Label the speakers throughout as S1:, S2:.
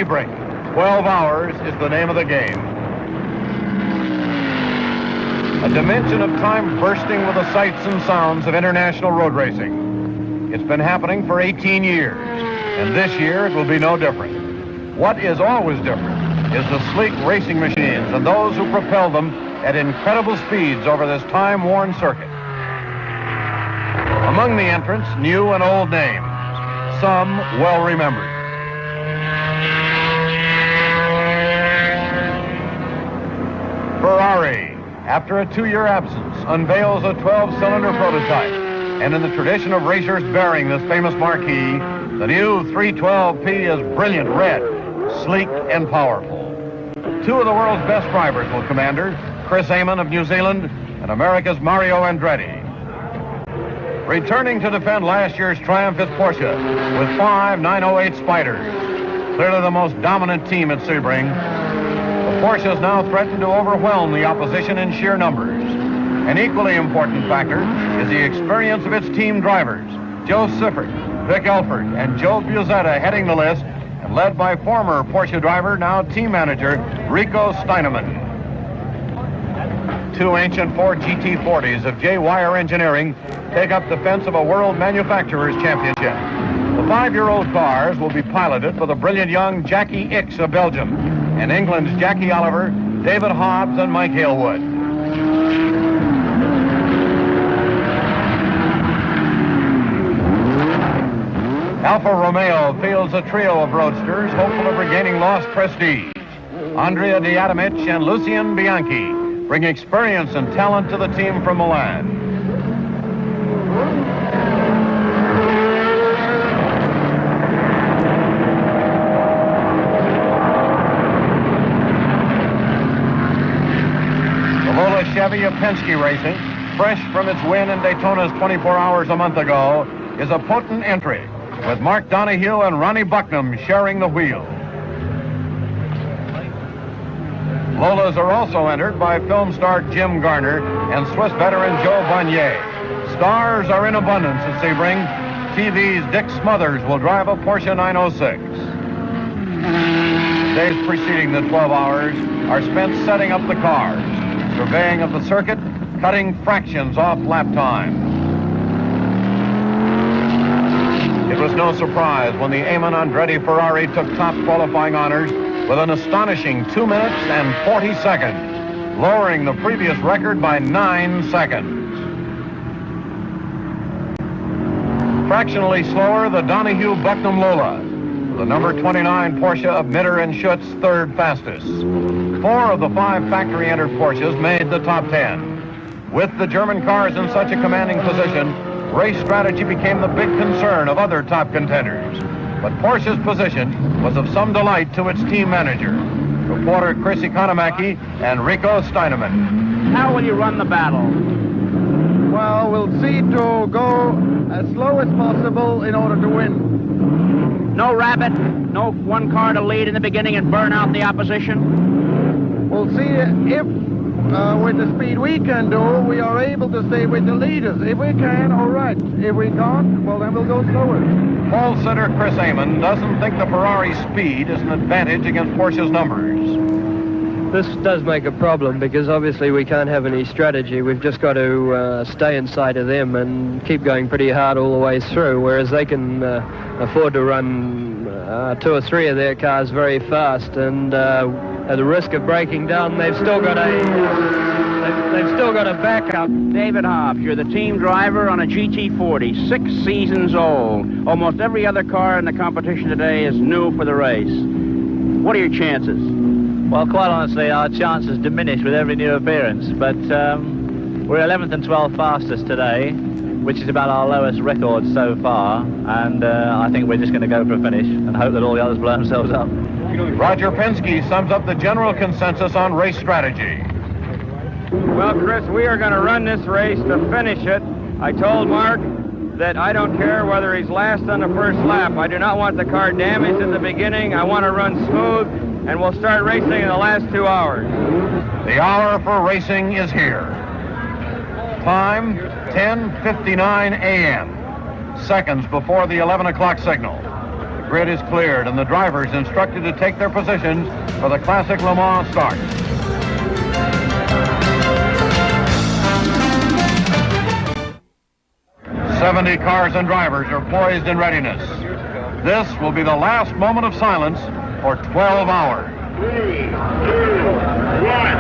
S1: Sebring. 12 Hours is the name of the game. A dimension of time bursting with the sights and sounds of international road racing. It's been happening for 18 years, and this year it will be no different. What is always different is the sleek racing machines and those who propel them at incredible speeds over this time-worn circuit. Among the entrants, new and old names, some well remembered. Ferrari, after a 2-year absence, unveils a 12-cylinder prototype. And in the tradition of racers bearing this famous marquee, the new 312P is brilliant red, sleek and powerful. Two of the world's best drivers will command her, Chris Amon of New Zealand and America's Mario Andretti. Returning to defend last year's triumph is Porsche with 5 908 Spyders. Clearly the most dominant team at Sebring. The Porsches now threaten to overwhelm the opposition in sheer numbers. An equally important factor is the experience of its team drivers. Joe Siffert, Vic Elford, and Joe Buzetta heading the list, and led by former Porsche driver, now team manager, Rico Steinemann. 2 ancient Ford GT40s of John Wyer Engineering take up the fence of a World Manufacturers Championship. The 5-year-old cars will be piloted by the brilliant young Jacky Ickx of Belgium and England's Jackie Oliver, David Hobbs, and Mike Halewood. Alfa Romeo fields a trio of roadsters hopeful of regaining lost prestige. Andrea Diatomich and Lucien Bianchi bring experience and talent to the team from Milan. The Lola Chevy of Penske Racing, fresh from its win in Daytona's 24 Hours a month ago, is a potent entry, with Mark Donohue and Ronnie Bucknam sharing the wheel. Lolas are also entered by film star Jim Garner and Swiss veteran Joe Bonnier. Stars are in abundance at Sebring. TV's Dick Smothers will drive a Porsche 906. Days preceding the 12 Hours are spent setting up the cars, surveying of the circuit, cutting fractions off lap time. It was no surprise when the Amon Andretti Ferrari took top qualifying honors with an astonishing 2 minutes and 40 seconds, lowering the previous record by 9 seconds. Fractionally slower, the Donohue Bucknam Lola, the number 29 Porsche of Mitter and Schutz, third fastest. 4 of the 5 factory-entered Porsches made the top 10. With the German cars in such a commanding position, race strategy became the big concern of other top contenders. But Porsche's position was of some delight to its team manager, reporter Chris Economaki and Rico Steinemann.
S2: How will you run the battle?
S3: Well, we'll see to go as slow as possible in order to win.
S2: No rabbit, no one car to lead in the beginning and burn out the opposition?
S3: We'll see if with the speed we can do, we are able to stay with the leaders. If we can, all right. If we can't, well, then we'll go slower.
S1: Pole sitter Chris Amon doesn't think the Ferrari speed is an advantage against Porsche's numbers.
S4: This does make a problem because obviously we can't have any strategy. We've just got to stay inside of them and keep going pretty hard all the way through, whereas they can afford to run 2 or 3 of their cars very fast, and at the risk of breaking down, they've still got a backup.
S2: David Hobbs, you're the team driver on a GT40, 6 seasons old. Almost every other car in the competition today is new for the race. What are your chances?
S5: Well, quite honestly, our chances diminish with every new appearance, but we're 11th and 12th fastest today, which is about our lowest record so far, and I think we're just going to go for a finish and hope that all the others blow themselves up.
S1: Roger Penske sums up the general consensus on race strategy.
S6: Well, Chris, we are going to run this race to finish it. I told Mark that I don't care whether he's last on the first lap. I do not want the car damaged at the beginning. I want to run smooth, and we'll start racing in the last 2 hours.
S1: The hour for racing is here. Time, 10:59 a.m., seconds before the 11 o'clock signal. The grid is cleared and the drivers instructed to take their positions for the Classic Le Mans start. "70 cars and drivers are poised in readiness. This will be the last moment of silence for 12 hours.
S7: 3, 2, 1.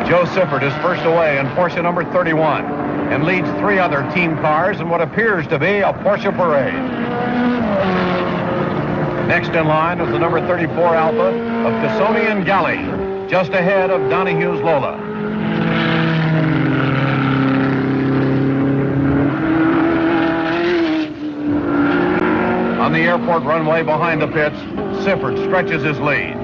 S1: Joe Sifford is first away in Porsche number 31 and leads 3 other team cars in what appears to be a Porsche parade. Next in line is the number 34 Alpha of Cassoni and Galli, just ahead of Donohue's Lola. On the airport runway behind the pits, Sifford stretches his lead.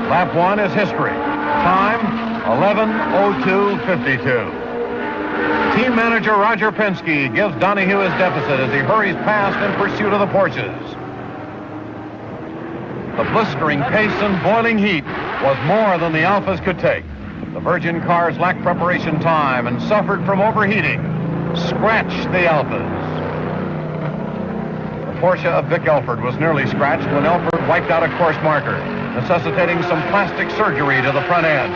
S1: Lap 1 is history. Time, 11:02:52. Team manager Roger Penske gives Donohue his deficit as he hurries past in pursuit of the Porsches. The blistering pace and boiling heat was more than the Alphas could take. The Virgin cars lacked preparation time and suffered from overheating. Scratched the Alphas. The Porsche of Vic Elford was nearly scratched when Elford wiped out a course marker, necessitating some plastic surgery to the front end.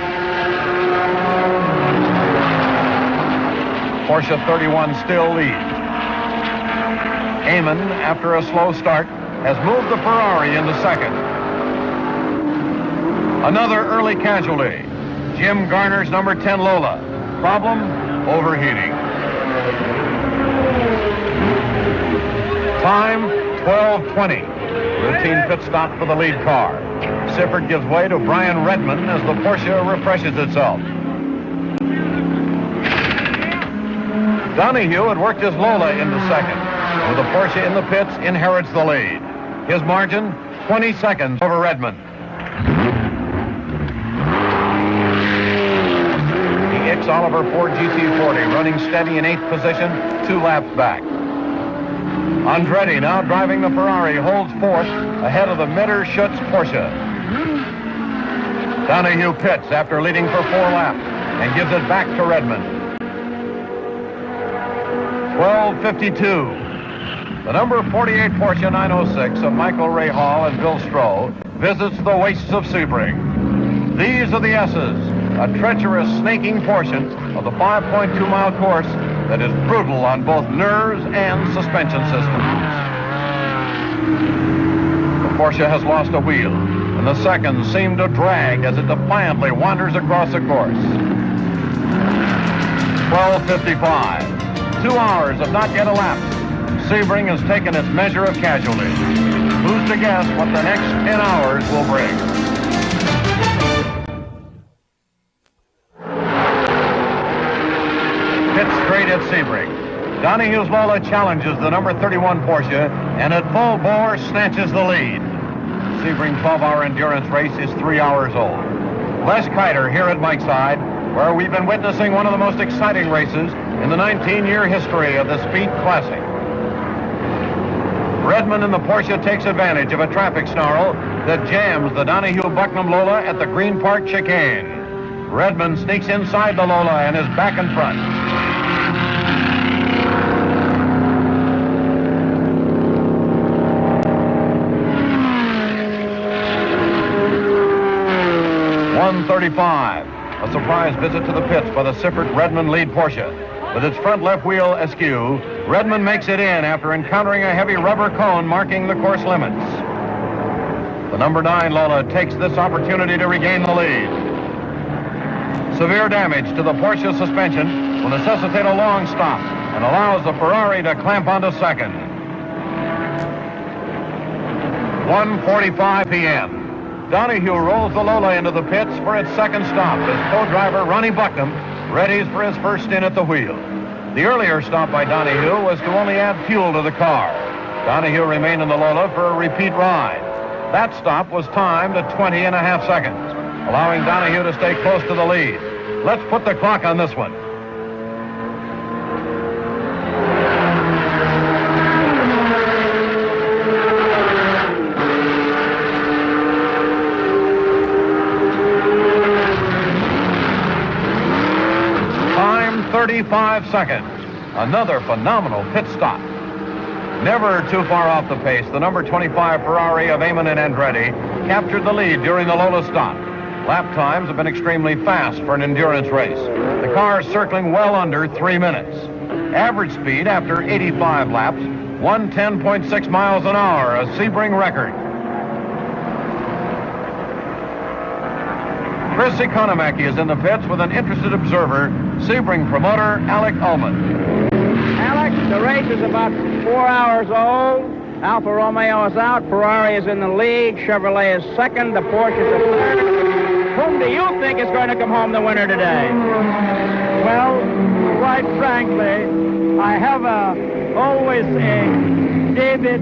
S1: Porsche 31 still leads. Amon, after a slow start, has moved the Ferrari into second. Another early casualty. Jim Garner's number 10 Lola. Problem, overheating. Time, 12:20. Routine pit stop for the lead car. Sifford gives way to Brian Redman as the Porsche refreshes itself. Donohue had worked his Lola into second. With the Porsche in the pits, inherits the lead. His margin, 20 seconds over Redman. The Ickx Oliver Ford GT40 running steady in 8th position, 2 laps back. Andretti, now driving the Ferrari, holds 4th ahead of the Mitter-Schutz Porsche. Donohue pits after leading for 4 laps and gives it back to Redman. 12:52. The number 48 Porsche 906 of Michael Ray Hall and Bill Stroh visits the wastes of Sebring. These are the S's, a treacherous snaking portion of the 5.2-mile course that is brutal on both nerves and suspension systems. The Porsche has lost a wheel, and the seconds seem to drag as it defiantly wanders across the course. 12:55. 2 hours have not yet elapsed. Sebring has taken its measure of casualties. Who's to guess what the next 10 hours will bring? Pit straight at Sebring. Donohue's Lola challenges the number 31 Porsche and at full bore snatches the lead. Sebring 12-hour endurance race is 3 hours old. Les Kiter here at Mike's side, where we've been witnessing one of the most exciting races in the 19-year history of the Speed Classic. Redman in the Porsche takes advantage of a traffic snarl that jams the Donohue-Bucknam Lola at the Green Park chicane. Redman sneaks inside the Lola and is back in front. .135. A surprise visit to the pits by the Sifford-Redman lead Porsche. With its front left wheel askew, Redman makes it in after encountering a heavy rubber cone marking the course limits. The number 9 Lola takes this opportunity to regain the lead. Severe damage to the Porsche suspension will necessitate a long stop and allows the Ferrari to clamp onto second. 1:45 p.m. Donohue rolls the Lola into the pits for its second stop as co-driver Ronnie Bucknam readies for his first stint at the wheel. The earlier stop by Donahue was to only add fuel to the car. Donahue remained in the Lola for a repeat ride. That stop was timed at 20.5 seconds, allowing Donahue to stay close to the lead. Let's put the clock on this one. Time 35 seconds. Another phenomenal pit stop. Never too far off the pace, the number 25 Ferrari of Amon and Andretti captured the lead during the Lola stop. Lap times have been extremely fast for an endurance race. The car is circling well under 3 minutes. Average speed after 85 laps, 110.6 miles an hour, a Sebring record. Chris Amon is in the pits with an interested observer, Sebring promoter Ickx Ullman.
S2: Alex, the race is about 4 hours old. Alfa Romeo is out. Ferrari is in the lead. Chevrolet is second. The Porsche is third. Whom do you think is going to come home the winner today?
S8: Well, quite frankly, I have always a David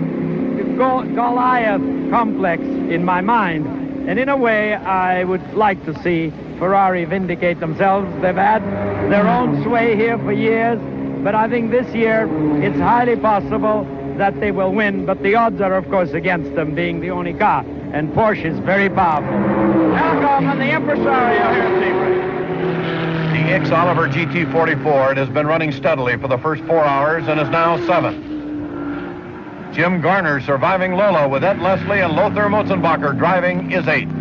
S8: Goliath complex in my mind. And in a way, I would like to see Ferrari vindicate themselves. They've had their own sway here for years. But I think this year it's highly possible that they will win. But the odds are, of course, against them being the only car. And Porsche is very powerful.
S2: Welcome, the impresario here at Sebring.
S1: The Ickx Oliver GT40 Ford has been running steadily for the first 4 hours and is now 7th. Jim Garner surviving Lola with Ed Leslie and Lothar Motzenbacher driving is 8th.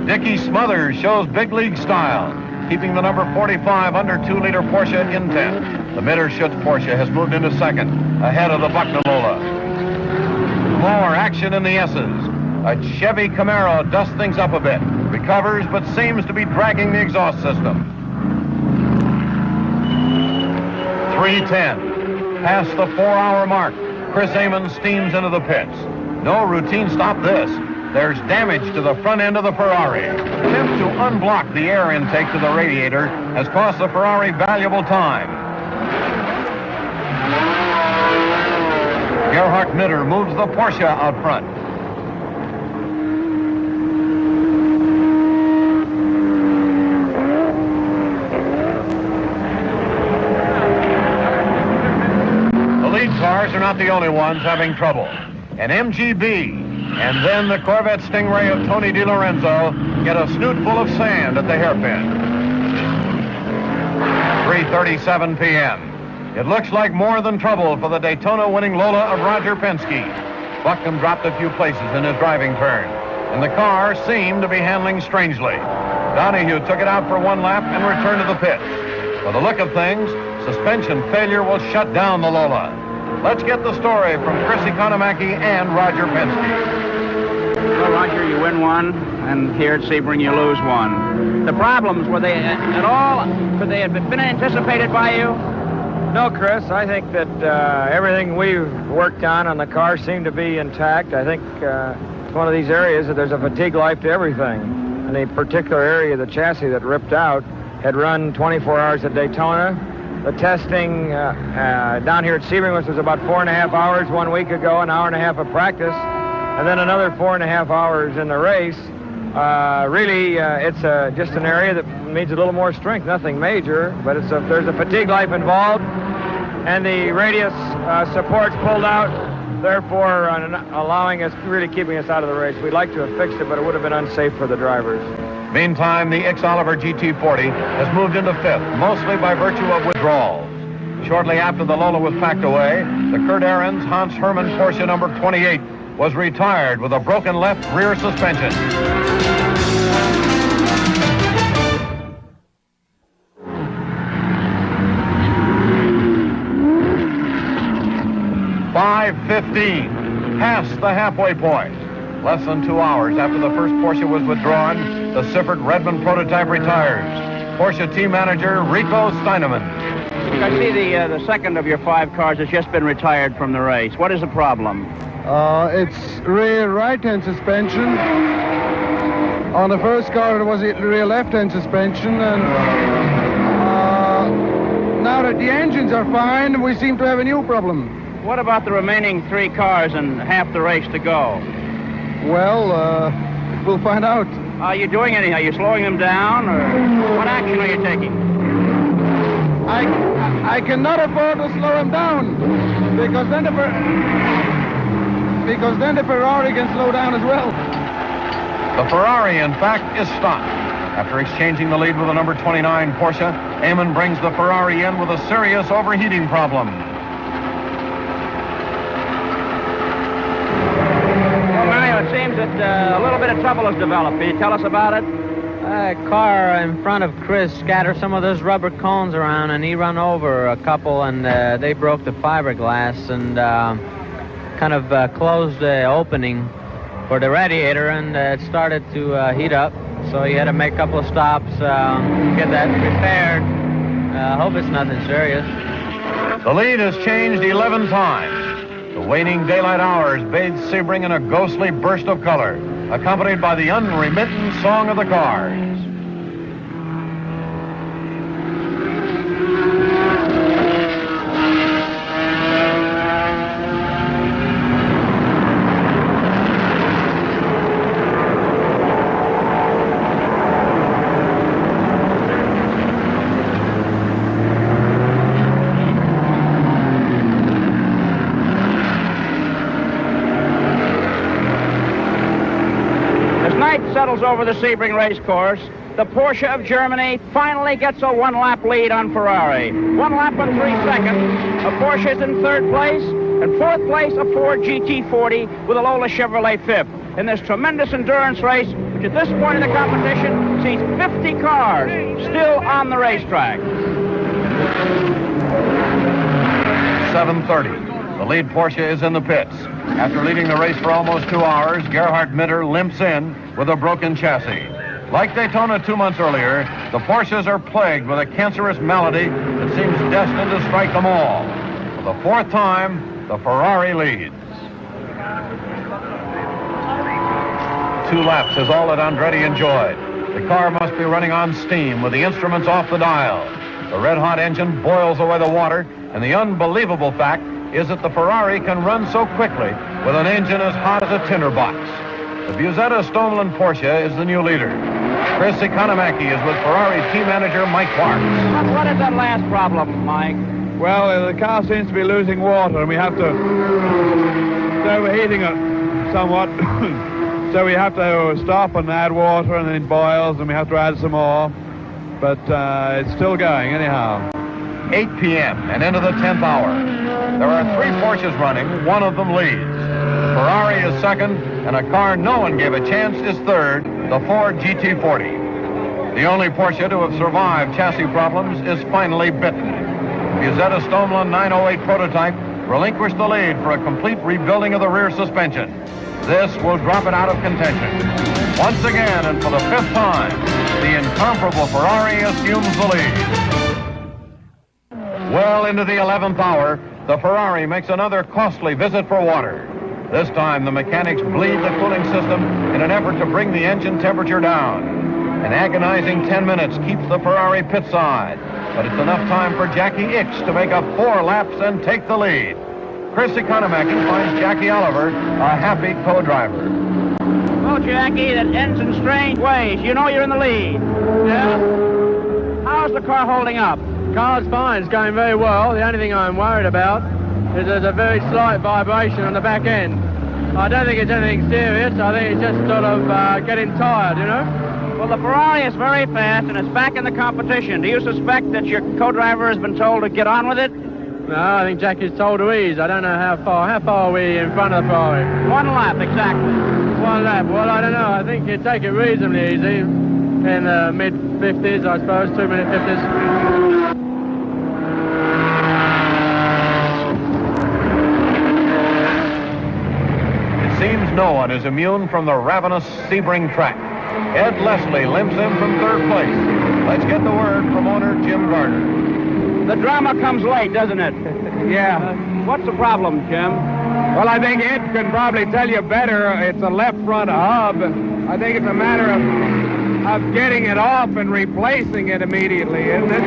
S1: Dickie Smothers shows big league style, keeping the number 45 under 2-liter Porsche in 10th. The Mitterschutz Porsche has moved into 2nd, ahead of the Buckner Lola. More action in the S's. A Chevy Camaro dusts things up a bit, recovers, but seems to be dragging the exhaust system. 3:10, past the 4-hour mark. Chris Amon steams into the pits. No routine stop this. There's damage to the front end of the Ferrari. Attempt to unblock the air intake to the radiator has cost the Ferrari valuable time. Gerhard Mitter moves the Porsche out front. The lead cars are not the only ones having trouble. An MGB and then the Corvette Stingray of Tony DiLorenzo get a snootful of sand at the hairpin. 3:37 p.m. It looks like more than trouble for the Daytona-winning Lola of Roger Penske. Buckham dropped a few places in his driving turn, and the car seemed to be handling strangely. Donahue took it out for one lap and returned to the pits. For the look of things, suspension failure will shut down the Lola. Let's get the story from Chris Amon and Roger Penske.
S2: Well, Roger, you win one, and here at Sebring you lose one. The problems, were they at all, could they have been anticipated by you?
S6: No, Chris, I think that everything we've worked on the car seemed to be intact. I think it's one of these areas that there's a fatigue life to everything. And a particular area of the chassis that ripped out had run 24 hours at Daytona. The testing down here at Sebring, which was about 4.5 hours 1 week ago, an hour and a half of practice, and then another 4.5 hours in the race. Really, it's just an area that needs a little more strength, nothing major, but there's a fatigue life involved, and the radius supports pulled out, therefore allowing us, really keeping us out of the race. We'd like to have fixed it, but it would have been unsafe for the drivers.
S1: Meantime, the Ickx Oliver GT40 has moved into 5th, mostly by virtue of withdrawals. Shortly after the Lola was packed away, the Kurt Ahrens Hans Hermann Porsche number 28 was retired with a broken left rear suspension. .5:15, past the halfway point. Less than 2 hours after the first Porsche was withdrawn, the Siffert Redmond prototype retires. Porsche team manager Rico Steinemann.
S2: I see the second of your 5 cars has just been retired from the race. What is the problem?
S3: It's rear right-hand suspension. On the first car, it was rear left-hand suspension, and now now that the engines are fine, we seem to have a new problem.
S2: What about the remaining 3 cars and half the race to go?
S3: Well, we'll find out.
S2: Are you doing anything? Are you slowing them down, or what action are you taking?
S3: I cannot afford to slow them down, because then the Ferrari can slow down as well.
S1: The Ferrari, in fact, is stopped. After exchanging the lead with the number 29 Porsche, Amon brings the Ferrari in with a serious overheating problem.
S2: It seems that a little bit of trouble has developed. Can you tell us about it?
S9: A car in front of Chris scattered some of those rubber cones around, and he ran over a couple, and they broke the fiberglass and kind of closed the opening for the radiator, and it started to heat up. So he had to make a couple of stops, get that repaired. I hope it's nothing serious.
S1: The lead has changed 11 times. The waning daylight hours bathed Sebring in a ghostly burst of color, accompanied by the unremittent song of the cars.
S2: Settles over the Sebring race course. The Porsche of Germany finally gets a 1-lap lead on Ferrari. 1 lap and 3 seconds. A Porsche is in 3rd place. In 4th place, a Ford GT40 with a Lola Chevrolet 5th. In this tremendous endurance race, which at this point in the competition sees 50 cars still on the racetrack.
S1: 7:30. The lead Porsche is in the pits. After leading the race for almost 2 hours, Gerhard Mitter limps in with a broken chassis. Like Daytona 2 months earlier, the Porsches are plagued with a cancerous malady that seems destined to strike them all. For the 4th time, the Ferrari leads. 2 laps is all that Andretti enjoyed. The car must be running on steam with the instruments off the dial. The red-hot engine boils away the water, and the unbelievable fact is that the Ferrari can run so quickly with an engine as hot as a tinderbox. The Busetta Stoneland Porsche is the new leader. Chris Amon is with Ferrari team manager Mike Parks.
S2: What is that last problem, Mike?
S10: Well, the car seems to be losing water, and we have to... It's overheating it somewhat. So we have to stop and add water, and then it boils, and we have to add some more. But it's still going anyhow.
S1: 8 p.m. and into the 10th hour. There are 3 Porsches running. 1 of them leads. Ferrari is 2nd, and a car no one gave a chance is 3rd, the Ford GT40. The only Porsche to have survived chassis problems is finally bitten. Busetta Stoneland 908 prototype relinquished the lead for a complete rebuilding of the rear suspension. This will drop it out of contention. Once again, and for the 5th time, the incomparable Ferrari assumes the lead. Well into the 11th hour, the Ferrari makes another costly visit for water. This time, the mechanics bleed the cooling system in an effort to bring the engine temperature down. An agonizing 10 minutes keeps the Ferrari pit side, but it's enough time for Jacky Ickx to make up 4 laps and take the lead. Chris Amon finds Jacky Oliver a happy co-driver.
S2: Well, Jacky, that ends in strange ways. You know you're in the lead.
S4: Yeah.
S2: How's the car holding up?
S4: Car's fine. It's going very well. The only thing I'm worried about is there's a very slight vibration on the back end. I don't think it's anything serious. I think it's just sort of getting tired, you know?
S2: Well, the Ferrari is very fast and it's back in the competition. Do you suspect that your co-driver has been told to get on with it?
S4: No, I think Jacky's told to ease. I don't know how far. How far are we in front of the Ferrari?
S2: 1 lap, exactly.
S4: 1 lap. Well, I don't know. I think you take it reasonably easy. In the mid-50s, I suppose, 2-minute 50s.
S1: Seems no one is immune from the ravenous Sebring track. Ed Leslie limps in from 3rd place. Let's get the word from owner Jim Gardner.
S2: The drama comes late, doesn't it?
S6: Yeah.
S2: What's the problem, Jim?
S6: Well, I think Ed can probably tell you better. It's a left front hub. I think it's a matter of getting it off and replacing it immediately, isn't it?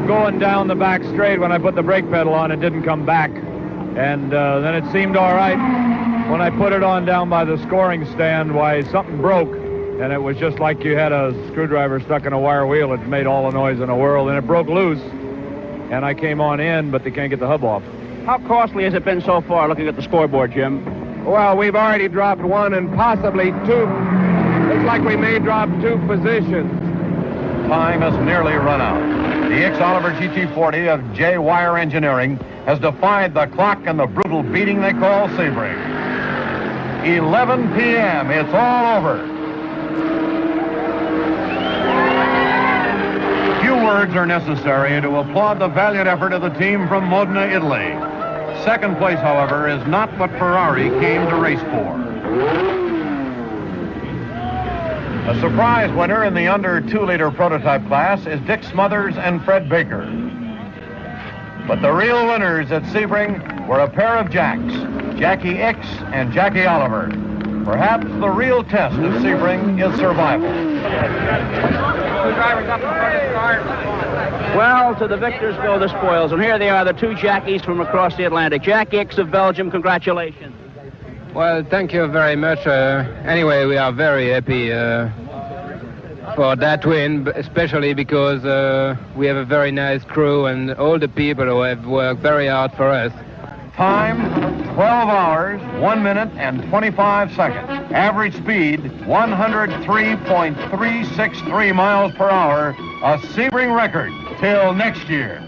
S6: going down the back straight. When I put the brake pedal on, it didn't come back. And then it seemed all right. When I put it on down by the scoring stand, why, something broke. And it was just like you had a screwdriver stuck in a wire wheel. It made all the noise in the world, and it broke loose. And I came on in, but they can't get the hub off.
S2: How costly has it been so far, looking at the scoreboard, Jim?
S3: Well, we've already dropped 1 and possibly 2. Looks like we may drop 2 positions.
S1: Time has nearly run out. The Ickx Oliver GT40 of John Wyer Engineering has defied the clock and the brutal beating they call Sebring. 11 p.m. It's all over. Few words are necessary to applaud the valiant effort of the team from Modena, Italy. Second place, however, is not what Ferrari came to race for. A surprise winner in the under 2-liter prototype class is Dick Smothers and Fred Baker. But the real winners at Sebring were a pair of Jacks, Jacky Ickx and Jacky Oliver. Perhaps the real test of Sebring is survival.
S2: Well, to the victors go the spoils, and here they are, the 2 Jackies from across the Atlantic. Jack Ickx of Belgium, congratulations.
S4: Well, thank you very much. Anyway, we are very happy for that win, especially because we have a very nice crew and all the people who have worked very hard for us.
S1: Time, 12 hours, 1 minute, and 25 seconds. Average speed, 103.363 miles per hour, a Sebring record till next year.